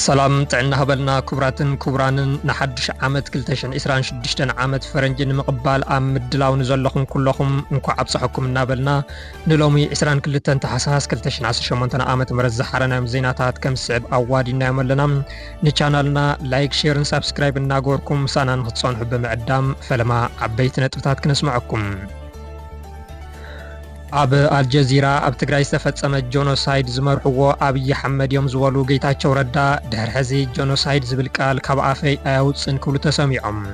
سلام تعنا هبلنا كبراتن كبرانن نحدش عامت كلتشن إسران شدشتن عامت فرنجن مقبال عام مدلاو نزلكم كلكم نكو عبصحكم نابلنا نلومي إسران كلتن تحساس كلتشن عسى شمونتنا عامت مرز حرنا مزيناتات كم صعب أوادي نعملنا نشانلنا لايك شير سبسكرايب ناغوركم سانا نخصون حب معدام فلما عبيت نتبتات كنسمعكم أب الجزيرة أب تجري استفدت أم الجنوسايد زمرحو أبي حمد يوم زوالو جيتا شوردا در هذه الجنوسايد زبالكال كبعافي أوتس إن كل تسميعهم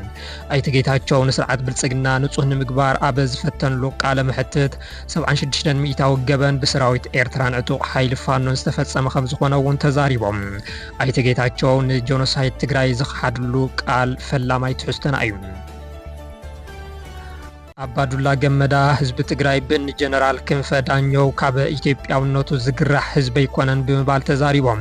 أي تجيتا شو نسرعت بالسجنا نتصهن مقبار أبز فتن لوك على محتت 7 مئة وجبن بسراويت إيرتران عتوق حيل فانون استفدت أم 5 وانتزاريبهم أي تجيتا شو الجنوسايد تجري زخ حد لوك على فلا ما يتحستن أيون عبادالله جمدا حزب تግራይ بن جنرال ክንፈ ዳኘው ካብ ኢትዮጵያውነቱ ዝግራሕ ህዝብ ይኮነን ብምባል ተዛሪቦም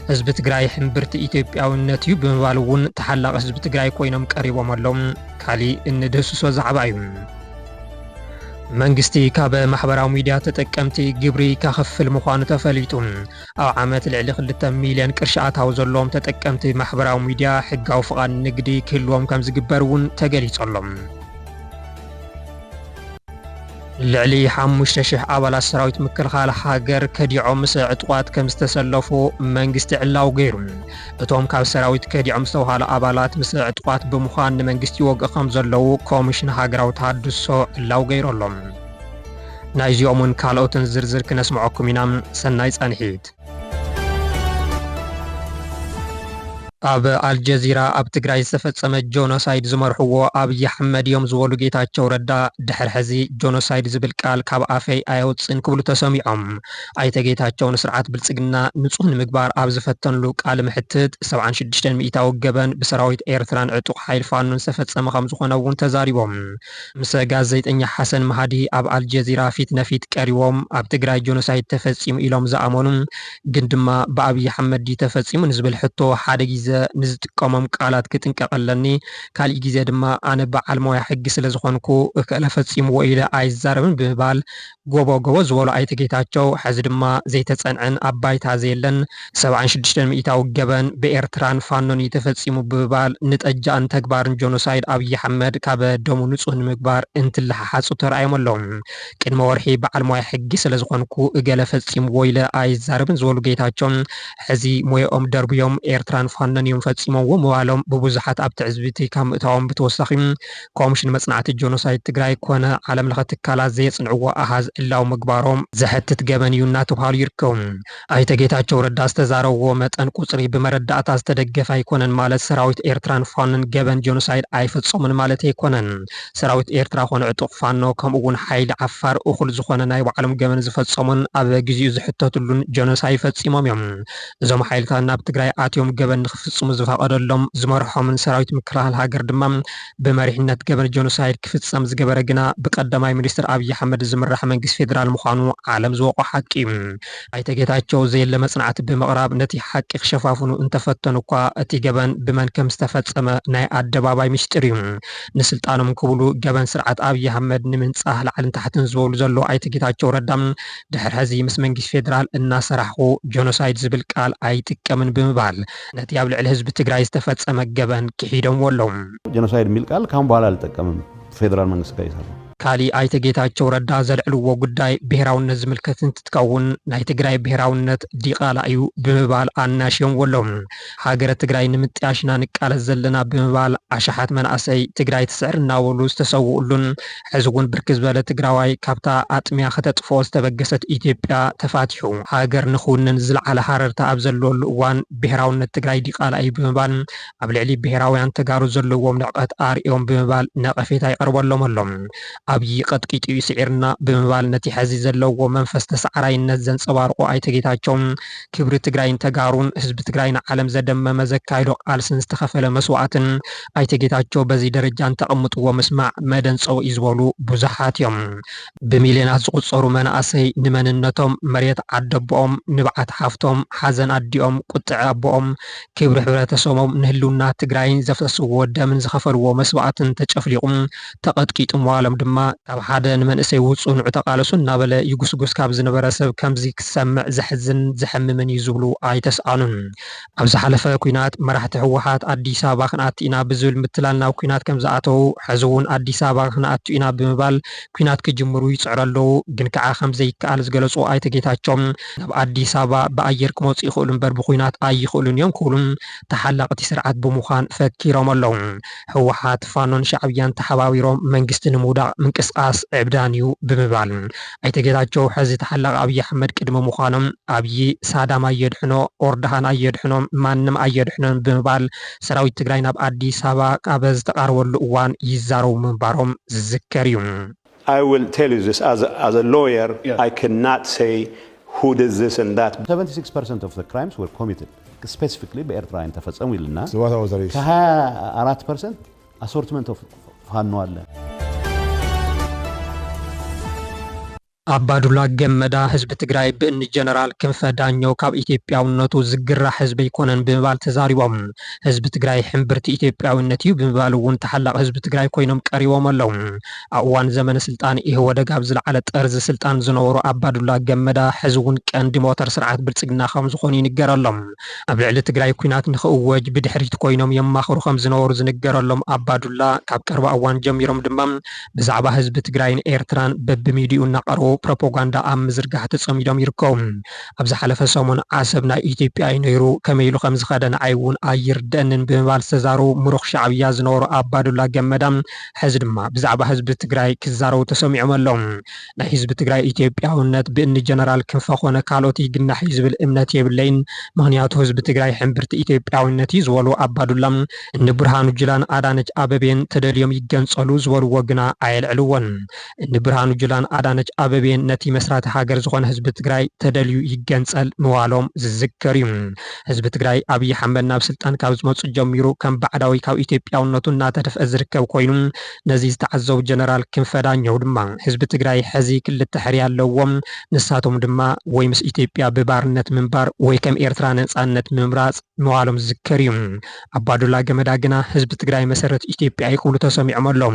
ህዝብ ትግራይ ሕምብርቲ ኢትዮጵያውነት እዩ ብምባል እውን ተሓላቀ ህዝብ ትግራይ ኮይኖም ቀሪቦም ኣሎም ካሊ እንደሱሶ ዛዕባ እዩ መንግስቲ ካብ ማሕበራዊ ሚድያ ተጠቀምቲ ግብሪ ካኸፍል ምዃኑ ተፈሊጡ ኣብ ዓመት ልዕሊ 2 ሚልዮን ቅርሺ ኣታው ዘለዎም ተጠቀምቲ ማሕበራዊ ሚድያ ሕጋዊ ፍቓድ ንግዲ ክህልዎም ከም ዝግበር እውን ተገሊጾሎም لعلي حموش تشح أول السراويت مكلخال حاجر كديعو مسا عطوات كمستسلفو منجست علاو غيرون اتوم كاو سراويت كديعو مستوحال أبالات مسا عطوات بمخان منجست يوغ خمزلو كومشن حاجراو تحدثو علاو غيرولهم نايزي أمون كالوتن زرزر كنسمعوكم ينام سنايز أنحيد أب الجزيرة أب تجري استفدت جونوسايد زمرحو أبي حمد يوم زوالو جيتاچو ردا دحر حزي جونوسايد زبالكال كاب آفي أيوتس إن كبلو تسميعهم أي تجيتاچو نسرعت بالسجنا نصهن مقبار أب زفتن لوك على محتت 7 مئة وجبن بسراويت إيرتران عتوق حيل فانون استفدت أم 5 ونون تزاريبهم مسا غازيت إني حسن مهدي أب الجزيرة فيت نفيت كاريوم أب تجري جونوسايد تفصيم إلهم زعمونم قندما بأبي حمد دي تفصيم نزبل حتو حادجيز نزتقومم قالات كتنققلني كالي غيزه دما انا بعل مويا حق سلازخونكو كلفصيم ويلا ايزاربن ببال غوبو زولو ايتگيتاچو حز دما زيتصنعن اباي تازيلن 76 مئة وجبن بإيرتران فانون يتفصيم ببال نتأجان تكبارن جونوسايد أبي حمد كاب دومو نصهن مقبار انت اللي حاسو ترأيمولهم كن مورحي بعل مويا حق سلازخونكو كلفصيم ويلا ايزاربن زولو جيتاچو حزي مويا دربيوم إيرتران فانون يوم فتصيمو وموالهم ببزحات أب تعزبتي كام اتاوم بتوسخيم كومشن مصنعات الجونوسايد تግራይ كونه عالم لغة تكالا زي صنعوا أحاز إلاو مقبارهم زحتت جبن يوناتو بحال يركون أي تجيتاچو ردا استزارو متن قصري بمردات استدقف يكونن مالت سراويت إيرتران فانن جبن جونوسايد أي فتصومن مالت يكونن سراويت إيرترا خون عطوق فانو كم أون حيل عفار أخل زخونن أي وعالم جبن زفتصومن أب جزيو زحتتلون جونوسايد فتصيمم يوم زم حيل تانا بتግራይ آتيوم جبن فتصوم زفقدلهم زمرحهم من سراويت مكلخال هاجر دمام بمريحنت جبن جونوسايد كفتصم زجبر جنا بقدماي مينستر أبي حمد زمرح منجس فيدرال مخانو عالم زوق حكيم أي تجيتاچو زي لمصنعت بمقراب نتي حق خشفافونو انتفتنو كوا اتي جبن بمن كم استفتصم ناي أدباباي مشتريم نسلطانو مكبلو جبن سرعت أبي حمد نمنصح لعلن تحتن زولو زلو أي تجيتاچو ردام دحر هزي مس منجس فيدرال الناس راحو جونوسايد زبالكال أي تكمن بمبال نتي يابل الحزب تግራይ استفتصم جبن كحيدم ولهم جونوسايد ميلقال كان بኋላ አልጠቀምም ፌደራል መንግስት ጋር ይሰራል كالي أي تجيتاچو ردا زلعلو وقداي بهراونت زملكتن تتكون ناي تግራይ بهراونت ديقالا أيو بمبال آناشيوم ولهم هاجر تግራይ نمتياشنا نقال زلنا بمبال عشحات من أسي تግራይ تسعرنا ولوز تسوؤلون حزقون بركز بالة تግራዋይ كابتا آتميا خطت فوز تبقست إيتيبيا تفاتحو هاجر نخون ننزل على حررتا أبزلو الوان بهراونت تግራይ ديقالا أيو بمبال أبلعلي بهراويان تقارو زلو ومنعقات آرئيوم بمبال ناقفيتا يقربوا لهم أبي قد كيتو يسعرنا بمبال نتي حزي زلو ومنفس تسعرين زنصبارقو أي تجيتاچوم كبر تግራይን تقارون حزب تግራይን عالم زدم مزكايدو قالسن استخفل مسوعتن أي تجيتاچو بزي درجان تقمط ومسمع مدن صو يزولو بزحات يوم بمليونات زقصرو مناسي نمننتهم مريت عدبهم نبعت حافتهم حزن أديهم قطع أبهم كبر حبرتسومهم نهلونا تግራይን زفتسو ودمن زخفل ومسوعتن تشفليقم تقد كيتم وعالم دم ድማ ካብ ሓደ ንመንእሰይ ውፁእ ንዑ ተቃለሱ እናበለ ይጉስጉስ ካብ ዝነበረ ሰብ ከምዚ ክሰምዕ ዘሕዝን ዘሐምምን እዩ ዝብሉ ኣይተስኣኑን። ኣብ ዝሓለፈ ኩናት መራሕቲ ህወሓት ኣዲስ ኣበባ ክንኣቱ ኢና ብዝብል ምትላል ናብ ኩናት ከም ዝኣተው ሕዚ እውን ኣዲስ ኣበባ ክንኣቱ ኢና ብምባል ኩናት ክጅምሩ ይፅዕሩ ኣለዉ። ግን ከዓ ከምዘይከኣል ዝገለጹ ኣይተ ጌታቸው ናብ ኣዲስ ኣበባ ብኣየር ክመፁ ይኽእሉ እምበር ብኩናት ኣይኽእሉን እዮም ክብሉን ተሓላቕቲ ስርዓት ብምዃን ፈኪሮም ኣለዉ። ህወሓት ፋኖን ሻዕብያን ተሓባቢሮም መንግስቲ ንምውዳቕ ምንቅስቃስ ዕብዳን እዩ ብምባል ኣይተ ጌታቸው ሕዚ ተሓላቕ ኣብይ ኣሕመድ ቅድሚ ምዃኖም ኣብይ ሳዳም ኣየድሕኖ ኦርዳሃን ኣየድሕኖም ማንም ኣየድሕኖን ብምባል ሰራዊት ትግራይ ናብ ኣዲስ ኣበባ ካብ ዝተቃረበሉ እዋን ይዛረቡ ምንባሮም ዝዝከር እዩ። I will tell you this as a lawyer, I cannot say who did this and that. 76% of the crimes were committed specifically በኤርትራውያን ተፈጸሙ ይልና So what was the rate? ከ24% assortment of ፋኖ አለ። አባዱላ ገመዳ ህዝቢ ትግራይ ብእኒ ጀነራል ክንፈ ዳኘው ካብ ኢትዮጵያውነቱ ዝግራሕ ህዝቢ ይኮነን ብምባል ተዛሪቦም ህዝቢ ትግራይ ሕምብርቲ ኢትዮጵያውነት እዩ ብምባል እውን ተሓላቕ ህዝቢ ትግራይ ኮይኖም ቀሪቦም ኣለዉ። ኣብ እዋን ዘመነ ስልጣን ኢህወደግ ኣብ ዝለዓለ ጠርዚ ስልጣን ዝነበሩ አባዱላ ገመዳ ሕዚ እውን ቀንዲ ሞተር ስርዓት ብልፅግና ከም ዝኾኑ ይንገረሎም። ኣብ ልዕሊ ትግራይ ኩናት ንኽእወጅ ብድሕሪት ኮይኖም የማኽሩ ከም ዝነበሩ ዝንገረሎም አባዱላ ካብ ቀረባ እዋን ጀሚሮም ድማ ብዛዕባ ህዝቢ ትግራይን ኤርትራን በብሚድኡ እናቐርቡ ፕሮፓጋንዳ ኣብ ምዝርጋሕ ተጸሚዶም ይርከቡ። ኣብ ዝሓለፈ ሰሙን ዓሰብ ናይ ኢትዮጵያ እዩ ነይሩ ከመይ ኢሉ ከም ዝኸደ ንዓይ እውን ኣይርደአንን ብምባል ዝተዛረቡ ምሩኽ ሻዕብያ ዝነበሩ አባዱላ ገመዳ ሕዚ ድማ ብዛዕባ ህዝቢ ትግራይ ክዛረቡ ተሰሚዖም ኣለዉ። ናይ ህዝቢ ትግራይ ኢትዮጵያውነት ብእኒ ጀነራል ክንፈ ኮነ ካልኦት ይግናሕ እዩ ዝብል እምነት የብለይን ምክንያቱ ህዝቢ ትግራይ ሕምብርቲ ኢትዮጵያውነት እዩ ዝበሉ አባዱላ እኒ ብርሃኑ ጁላን ኣዳነች ኣበቤን ተደልዮም ይገንጸሉ ዝበልዎ ግና ኣየልዕልዎን። እኒ ብርሃኑ ጁላን ኣዳነች ኣበቤ ነቲ መስራቲ ሃገር ዝኾነ ህዝቢ ትግራይ ተደልዩ ይገንጸል ምዋሎም ዝዝከር እዩ። ህዝቢ ትግራይ ኣብይ ኣሕመድ ናብ ስልጣን ካብ ዝመፁ ጀሚሩ ከም ባዕዳዊ ካብ ኢትዮጵያውነቱ እናተደፍአ ዝርከብ ኮይኑ ነዚ ዝተዓዘቡ ጀነራል ክንፈ ዳኘው ድማ ህዝቢ ትግራይ ሕዚ ክልተ ሕሪ ኣለዎም ንሳቶም ድማ ወይ ምስ ኢትዮጵያ ብባርነት ምንባር ወይ ከም ኤርትራ ነፃነት ምምራፅ ምዋሎም ዝዝከር እዩ። አባዱላ ገመዳ ግና ህዝቢ ትግራይ መሰረት ኢትዮጵያ ይክብሉ ተሰሚዖም ኣለዉ።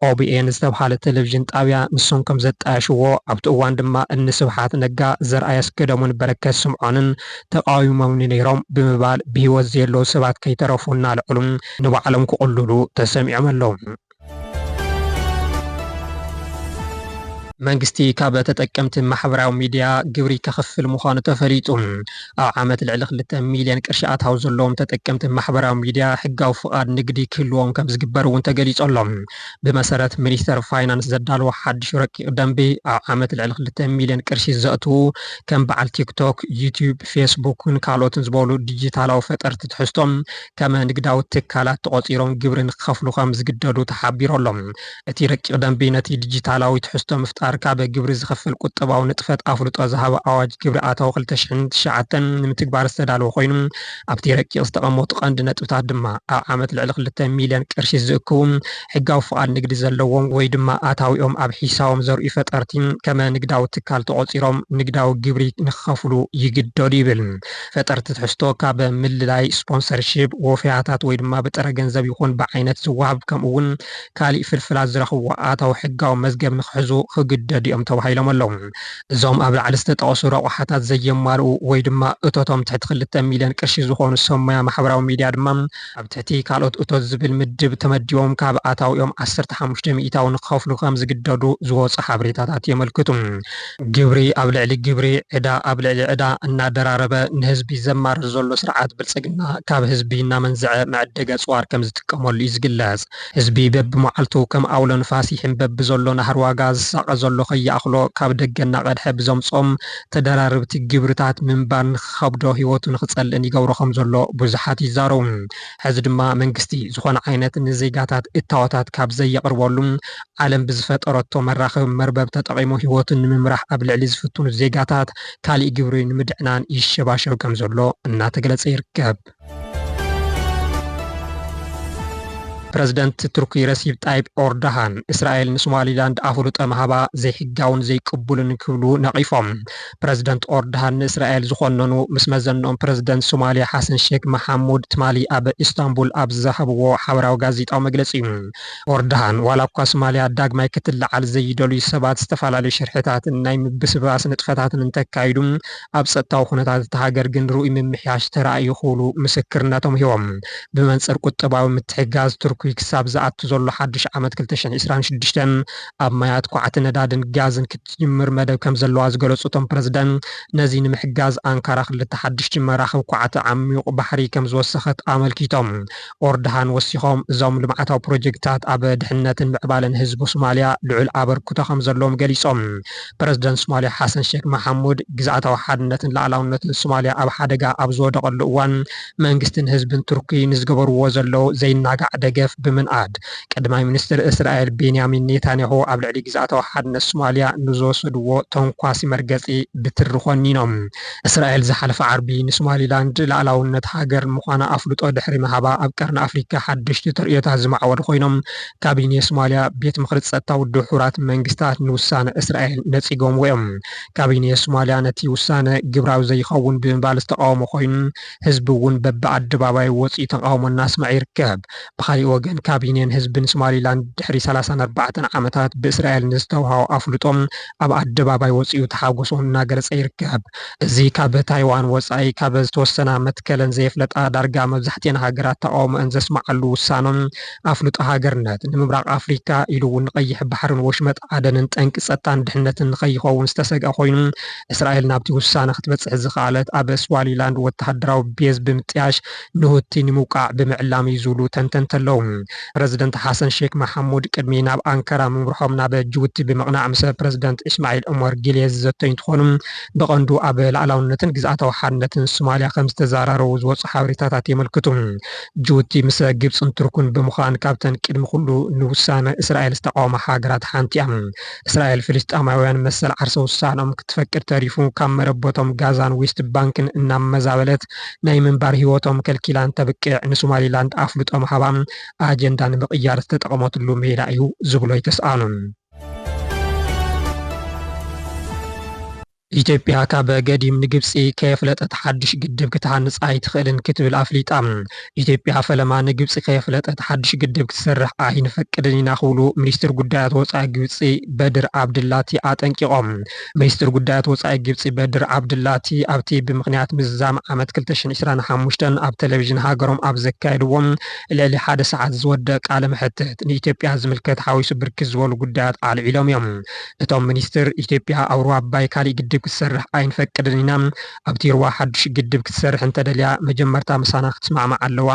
ኦቢኤን ዝተባሃለ ቴሌቪዥን ጣብያ ንሶም ከም ዘጣየሽዎ ኣብቲ እዋን ድማ እኒ ስብሓት ነጋ ዘርኣይ ኣስገደሙን በረከት ስምዖንን ተቃዊሞም ነይሮም ብምባል ብሂወት ዘየለዉ ሰባት ከይተረፉ እናልዕሉ ንባዕሎም ክቕልሉ ተሰሚዖም ኣለዉ። መንግስቲ ካብ ተጠቀምቲ ማሕበራዊ ሚድያ ግብሪ ከኽፍል ምዃኑ ተፈሊጡ። ኣብ ዓመት ልዕሊ 2 ሚልዮን ቅርሺ ኣታዊ ዘለዎም ተጠቀምቲ ማሕበራዊ ሚድያ ሕጋዊ ፍቃድ ንግዲ ክህልዎም ከም ዝግበር እውን ተገሊጾሎም። ብመሰረት ሚኒስተር ፋይናንስ ዘዳልዎ ሓድሽ ረቂቕ ደንቢ ኣብ ዓመት ልዕሊ 2 ሚልዮን ቅርሺ ዘእትዉ ከም በዓል ቲክቶክ፣ ዩቲዩብ፣ ፌስቡክን ካልኦትን ዝበሉ ዲጂታላዊ ፈጠርቲ ትሕዝቶም ከም ንግዳዊ ትካላት ተቆፂሮም ግብሪ ንክኸፍሉ ከም ዝግደዱ ተሓቢሮሎም። እቲ ረቂቕ ደንቢ ነቲ ዲጂታላዊ ትሕዝቶ ምፍጣር ካብ ግብሪ ዝኸፍል ቁጠባዊ ንጥፈት ኣፍልጦ ዝሃበ ኣዋጅ ግብሪ ኣታዊ 2009 ንምትግባር ዝተዳለወ ኮይኑ ኣብቲ ረቂቕ ዝተቐመጡ ቀንዲ ነጥብታት ድማ ኣብ ዓመት ልዕሊ 2 ሚልዮን ቅርሺ ዝእክቡ ሕጋዊ ፍቃድ ንግዲ ዘለዎም ወይ ድማ ኣታዊኦም ኣብ ሒሳቦም ዘርእዩ ፈጠርቲ ከም ንግዳዊ ትካል ተቆፂሮም ንግዳዊ ግብሪ ንክኸፍሉ ይግደዱ ይብል። ፈጠርቲ ትሕዝቶ ካብ ምልላይ ስፖንሰርሺፕ ወፍያታት ወይ ድማ ብጥረ ገንዘብ ይኹን ብዓይነት ዝወሃብ ከምኡውን ካሊእ ፍልፍላት ዝረኽብዎ ኣታዊ ሕጋዊ መዝገብ ንክሕዙ ክግደድኦም ተባሂሎም ኣለዉ። እዞም ኣብ ላዕሊ ዝተጠቐሱ ረቑሓታት ዘየማልኡ ወይ ድማ እቶቶም ትሕቲ 2 ሚልዮን ቅርሺ ዝኾኑ ሰሙያ ማሕበራዊ ሚድያ ድማ ኣብ ትሕቲ ካልኦት እቶት ዝብል ምድብ ተመዲቦም ካብ ኣታዊኦም 15 ሚእታዊ ንክኸፍሉ ከም ዝግደዱ ዝወፁ ሓበሬታታት የመልክቱ። ግብሪ ኣብ ልዕሊ ግብሪ፣ ዕዳ ኣብ ልዕሊ ዕዳ እናደራረበ ንህዝቢ ዘማርር ዘሎ ስርዓት ብልፅግና ካብ ህዝቢ እናመንዝዐ መዕደገ ፅዋር ከም ዝጥቀመሉ እዩ ዝግለጽ። ህዝቢ በብመዓልቱ ከም ኣውሎ ንፋስ ይሕንበብ ዘሎ ናህር ዋጋ ዝሳቀ ዘሎ ከይኣኽሎ ካብ ደገና ቀድሐ ብዘምፆም ተደራርብቲ ግብርታት ምንባር ንክከብዶ ሂወቱ ንክፀልእን ይገብሮ ከም ዘሎ ብዙሓት ይዛረቡ። ሕዚ ድማ መንግስቲ ዝኾነ ዓይነት ንዜጋታት እታወታት ካብ ዘየቅርበሉ ዓለም ብዝፈጠረቶ መራኸቢ መርበብ ተጠቂሙ ሂወቱ ንምምራሕ ኣብ ልዕሊ ዝፍትኑ ዜጋታት ካሊእ ግብሪ ንምድዕናን ይሸባሸብ ከም ዘሎ እናተገለጸ ይርከብ። ፕሬዝዳንት ቱርኪ ረሲብ ጣይብ ኤርዶሃን እስራኤል ንሶማሊላንድ ኣፍሉጦ መሃባ ዘይሕጋውን ዘይቅቡልን ክብሉ ነቒፎም ፕሬዝዳንት ኤርዶሃን ንእስራኤል ዝኾነኑ ምስ መዘንኦም ፕሬዝዳንት ሶማሊያ ሓሰን ሼክ መሐሙድ ትማሊ ኣብ ኢስታንቡል ኣብ ዝሃብዎ ሓበራዊ ጋዜጣዊ መግለፂ እዩ። ኤርዶሃን ዋላ እኳ ሶማልያ ዳግማይ ክትለዓል ዘይደልዩ ሰባት ዝተፈላለዩ ሽርሕታትን ናይ ምብስባስ ንጥፈታትን እንተካይዱ ኣብ ፀጥታዊ ኩነታት እቲ ሃገር ግን ርኡይ ምምሕያሽ ተራእዩ ክብሉ ምስክርነቶም ሂቦም ብመንፅር ቁጠባዊ ምትሕጋዝ ቱርኪ ክሳብ ዝኣቱ ዘሎ ሓድሽ ዓመት 2026 ኣብ ማያት ኳዕቲ ነዳድን ጋዝን ክትጅምር መደብ ከም ዘለዋ ዝገለጹ እቶም ፕሬዝዳንት ነዚ ንምሕጋዝ ኣንካራ ክልተ ሓድሽ መራኽብ ኳዕቲ ዓሚቕ ባሕሪ ከም ዝወሰኸት ኣመልኪቶም ኤርዶሃን ወሲኾም እዞም ልምዓታዊ ፕሮጀክትታት ኣብ ድሕነትን ምዕባለን ህዝቢ ሶማልያ ልዑል ኣበርክቶ ከም ዘለዎም ገሊፆም ፕሬዝዳንት ሶማልያ ሓሰን ሼክ መሐሙድ ግዝኣታዊ ሓድነትን ላዕላውነትን ሶማልያ ኣብ ሓደጋ ኣብ ዝወደቐሉ እዋን መንግስትን ህዝብን ቱርኪ ንዝገበርዎ ዘለው ዘይናጋዕ ደገፍ ብምንኣድ ቀዳማይ ሚኒስትር እስራኤል ቤንያሚን ኔታንያሁ ኣብ ልዕሊ ግዝኣታዊ ሓድነት ሶማልያ ንዝወሰድዎ ተንኳሲ መርገፂ ብትሪ ኮኒኖም እስራኤል ዝሓለፈ ዓርቢ ንሶማሊላንድ ላዕላውነት ሃገር ምዃና ኣፍልጦ ድሕሪ መሃባ ኣብ ቀርኒ ኣፍሪካ ሓደሽቲ ትርኢታት ዝማዕወሉ ኮይኖም ካቢኔ ሶማልያ ቤት ምክሪ ፀጥታ ውድብ ሕቡራት መንግስታት ንውሳነ እስራኤል ነፂጎም እዮም ካቢኔ ሶማልያ ነቲ ውሳነ ግብራዊ ዘይኸውን ብምባል ዝተቃወሞ ኮይኑ ህዝቢ እውን በብኣደባባይ ወፂኡ ተቃውሞ እናስምዐ ይርከብ ብኻሊእ ወገን ካቢኔን ህዝብን ሶማሊላንድ ድሕሪ 34 ዓመታት ብእስራኤል ንዝተውሃቦ ኣፍልጦም ኣብ ኣደባባይ ወፂኡ ተሓጎሶ እናገለፀ ይርከብ እዚ ካብ ታይዋን ወፃኢ ካብ ዝተወሰነ መትከለን ዘየፍለጣ ዳርጋ መብዛሕትአን ሃገራት ተቃውሞአን ዘስማዓሉ ውሳኖም ኣፍልጦ ሃገርነት ንምብራቅ ኣፍሪካ ኢሉ እውን ቀይሕ ባሕርን ወሽመጥ ዓደንን ጠንቂ ፀጥታን ድሕነትን ንኸይኸውን ዝተሰግአ ኮይኑ እስራኤል ናብቲ ውሳነ ክትበፅሕ ዝኽኣለት ኣብ ሶማሊላንድ ወተሃደራዊ ቤዝ ብምጥያሽ ንሁቲ ንምውቃዕ ብምዕላም እዩ ዝብሉ ተንተንተለው ፕሬዝዳንት ሓሰን ሼክ መሐሙድ ቅድሚ ናብ ኣንካራ ምምርሖም ናብ ጅቡቲ ብምቕናዕ ምስ ፕሬዝዳንት እስማዒል ዑመር ጊሌ ዝዘተዩ እንትኾኑ ብቐንዱ ኣብ ላዕላውነትን ግዝኣታዊ ሓድነትን ሶማልያ ከም ዝተዘራረቡ ዝወፁ ሓበሬታታት የመልክቱ ጅቡቲ ምስ ግብፅን ቱርክን ብምዃን ካብተን ቅድሚ ኩሉ ንውሳነ እስራኤል ዝተቃወማ ሃገራት ሓንቲ እያ እስራኤል ፍልስጣማውያን መሰል ዓርሰ ውሳኖም ክትፈቅድ ተሪፉ ካብ መረበቶም ጋዛን ዌስት ባንክን እናመዛበለት ናይ ምንባር ሂወቶም ከልኪላን ተብቅዕ ንሶማሊላንድ ኣፍልጦ መሃባ ኣጀንዳ ንምቕያር ዝተጠቐመትሉ ሜዳ እዩ ዝብሎ ይተስኣኑን ኢትዮጵያ ካብ ገዲም ንግብፂ ከየፍለጠት ሓድሽ ግድብ ክትሃንፅ ኣይትኽእልን ክትብል ኣፍሊጣ ኢትዮጵያ ፈለማ ንግብፂ ከየፍለጠት ሓድሽ ግድብ ክትሰርሕ ኣይንፈቅድን ኢና ክብሉ ሚኒስትር ጉዳያት ወፃኢ ግብፂ በድር ዓብድላቲ ኣጠንቂቖም ሚኒስትር ጉዳያት ወፃኢ ግብፂ በድር ዓብድላቲ ኣብቲ ብምክንያት ምዝዛም ዓመት 2025 ኣብ ቴሌቭዥን ሃገሮም ኣብ ዘካየድዎም ልዕሊ 1 ሰዓት ዝወደቕ ቃለ መሕትት ንኢትዮጵያ ዝምልከት ሓዊሱ ብርክት ዝበሉ ጉዳያት ኣልዒሎም እዮም እቶም ሚኒስትር ኢትዮጵያ ኣብ ሩባ ኣባይ ካሊእ ግድብ ክትሰርሕ ኣይንፈቅድን ኢና ኣብቲ ሩባ ሓድሽ ግድብ ክትሰርሕ እንተደልያ መጀመርታ ምሳና ክትስማዕማዕ ኣለዋ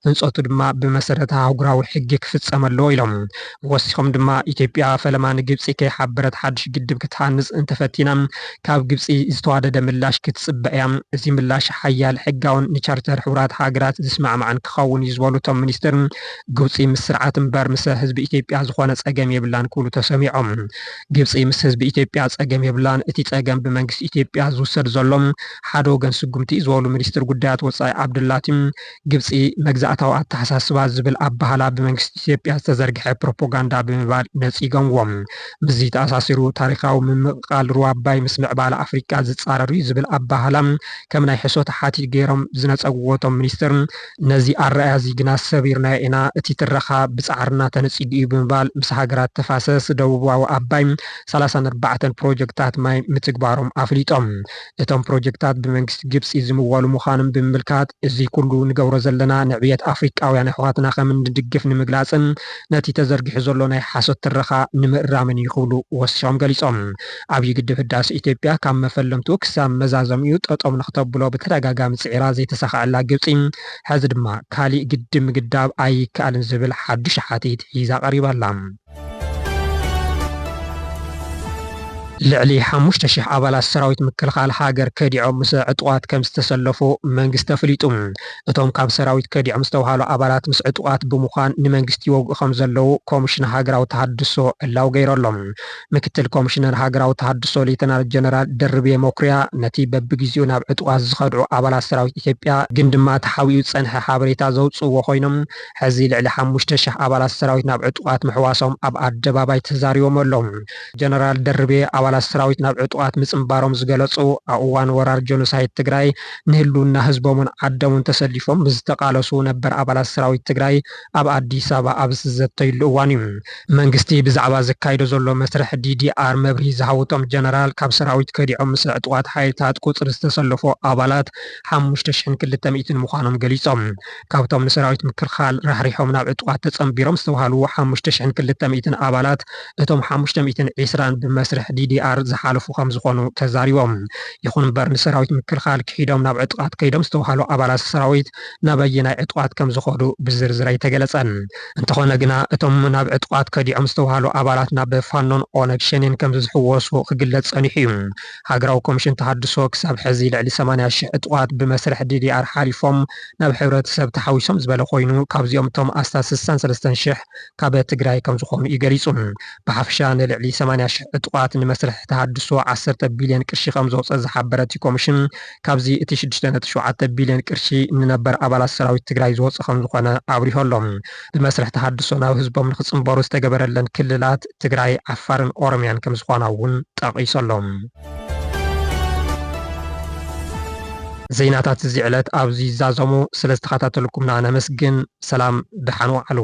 ህንፀቱ ድማ ብመሰረተ ኣህጉራዊ ሕጊ ክፍፀም ኣለዎ ኢሎም ወሲኾም ድማ ኢትዮጵያ ፈለማ ንግብፂ ከይሓበረት ሓድሽ ግድብ ክትሃንፅ እንተፈቲና ካብ ግብፂ ዝተዋደደ ምላሽ ክትፅበእ እያ እዚ ምላሽ ሓያል ሕጋውን ንቻርተር ሕቡራት ሃገራት ዝስማዕማዕን ክኸውን እዩ ዝበሉ እቶም ሚኒስትር ግብፂ ምስ ስርዓት እምበር ምስ ህዝቢ ኢትዮጵያ ዝኾነ ፀገም የብላን ክብሉ ተሰሚዖም ግብፂ ምስ ህዝቢ ኢትዮጵያ ፀገም የብላን እቲ ፀገም መንግስት ኢትዮጵያ ዝውሰድ ዘሎም ሓደ ወገን ስጉምቲ ዝበሉ ሚኒስትር ጉዳያት ወፃኢ ዓብድላቲ ግብፂ መግዛእታዊ ኣተሓሳስባ ዝብል ኣባህላ ብመንግስት ኢትዮጵያ ዝተዘርግሐ ፕሮፓጋንዳ ብምባል ነፂጎምዎም ምዚ ተኣሳሲሩ ታሪካዊ ምምቕቃል ሩባ ኣባይ ምስ ምዕባለ ኣፍሪካ ዝፃረሩ ዝብል ኣባህላ ከም ናይ ሕሶት ሓቲት ገይሮም ዝነፀግዎቶም ሚኒስትር ነዚ ኣረኣያዚ ግና ሰቢርናዮ ኢና እቲ ትረኻ ብፃዕርና ተነፂጉ እዩ ብምባል ምስ ሃገራት ተፋሰስ ደቡባዊ ኣባይ 34 ፕሮጀክታት ማይ ምትግባሮም ኣፍሊጦም እቶም ፕሮጀክታት ብመንግስቲ ግብፂ ዝምወሉ ምዃኖም ብምምልካት እዚ ኩሉ ንገብሮ ዘለና ንዕብየት ኣፍሪቃውያን ኣሕዋትና ከም እንድግፍ ንምግላፅን ነቲ ተዘርጊሑ ዘሎ ናይ ሓሶት ትረኻ ንምእራምን ይኽብሉ ወሲሖም ገሊፆም ዓብዪ ግድብ ህዳሴ ኢትዮጵያ ካብ መፈለምቱ ክሳብ መዛዘሚኡ ጠጠም ንክተብሎ ብተደጋጋሚ ፅዒራ ዘይተሳኽዐላ ግብፂ ሕዚ ድማ ካሊእ ግድብ ምግዳብ ኣይከኣልን ዝብል ሓዱሽ ሓቲት ሒዛ ቀሪባላ ልዕሊ 5000 ኣባላት ሰራዊት ምክልኻል ሃገር ከዲዖም ምስ ዕጡቃት ከም ዝተሰለፉ መንግስቲ ኣፍሊጡ እቶም ካብ ሰራዊት ከዲዖም ዝተባሃሉ ኣባላት ምስ ዕጡቃት ብምዃን ንመንግስቲ ይወግኡ ከም ዘለዉ ኮሚሽነር ሃገራዊ ተሃድሶ እላው ገይሮሎም ምክትል ኮሚሽነር ሃገራዊ ተሃድሶ ሌተናል ጀነራል ደርቤ መኩርያ ነቲ በብግዚኡ ናብ ዕጡቃት ዝኸድዑ ኣባላት ሰራዊት ኢትዮጵያ ግን ድማ ተሓዊኡ ፀንሐ ሓበሬታ ዘውፅዎ ኮይኖም ሕዚ ልዕሊ 5000 ኣባላት ሰራዊት ናብ ዕጡቃት ምሕዋሶም ኣብ ኣደባባይ ተዛሪቦም ኣሎም ጀነራል ደርቤ ኣባላት ሰራዊት ናብ ዕጡቃት ምጽምባሮም ዝገለጹ ኣብ እዋን ወራር ጆኖሳይድ ትግራይ ንህልውና ህዝቦምን ዓዶምን ተሰሊፎም ብዝተቃለሱ ነበር ኣባላት ሰራዊት ትግራይ ኣብ ኣዲስ ኣበባ ኣብ ዝዘተይሉ እዋን እዩ መንግስቲ ብዛዕባ ዘካይዶ ዘሎ መስርሕ ዲዲአር መብርሂ ዝሃወቶም ጀነራል ካብ ሰራዊት ከዲዖም ምስ ዕጡቃት ሓይልታት ቁፅሪ ዝተሰለፉ ኣባላት 5200 ምዃኖም ገሊፆም ካብቶም ንሰራዊት ምክልኻል ራሕሪሖም ናብ ዕጡቃት ተጸምቢሮም ዝተባሃሉ 5200 ኣባላት እቶም 520 ብመስርሕ ዲዲአር ዝሓለፉ ከም ዝኾኑ ተዛሪቦም ይኹን እምበር ንሰራዊት ምክልኻል ክሒዶም ናብ ዕጡቃት ከይዶም ዝተባሃሉ ኣባላት ሰራዊት ናበየናይ ዕጡቃት ከም ዝኸዱ ብዝርዝር ኣይተገለጸን እንተኾነ ግና እቶም ናብ ዕጡቃት ከዲዖም ዝተባሃሉ ኣባላት ናብ ፋኖን ኦነግ ሸኔን ከም ዝሕወሱ ክግለጽ ጸኒሑ እዩ ሃገራዊ ኮሚሽን ተሃድሶ ክሳብ ሕዚ ልዕሊ 80,000 ዕጡቃት ብመስርሕ ዲዲአር ሓሊፎም ናብ ሕብረተሰብ ተሓዊሶም ዝበለ ኮይኑ ካብዚኦም እቶም ኣስታት 63,000 ካብ ትግራይ ከም ዝኾኑ ይገሊጹ ብሓፈሻ ንልዕሊ 80,000 ዕጡቃት ንመስርሕ ተሃድሶ 10 ቢልዮን ቅርሺ ከም ዘውፅእ ዝሓበረት ኮሚሽን ካብዚ እቲ 6.7 ቢልዮን ቅርሺ ንነበር ኣባላት ሰራዊት ትግራይ ዝወፅእ ከም ዝኾነ ኣብሪሆሎም ብመስርሕ ተሃድሶ ናብ ህዝቦም ንክጽምበሩ ዝተገበረለን ክልላት ትግራይ ዓፋርን ኦሮምያን ከም ዝኾና እውን ጠቒሶሎም ዜናታት እዚ ዕለት ኣብዚ ዛዘሙ ስለ ዝተኸታተልኩምና ነመስግን ሰላም ድሓን ዋዕሉ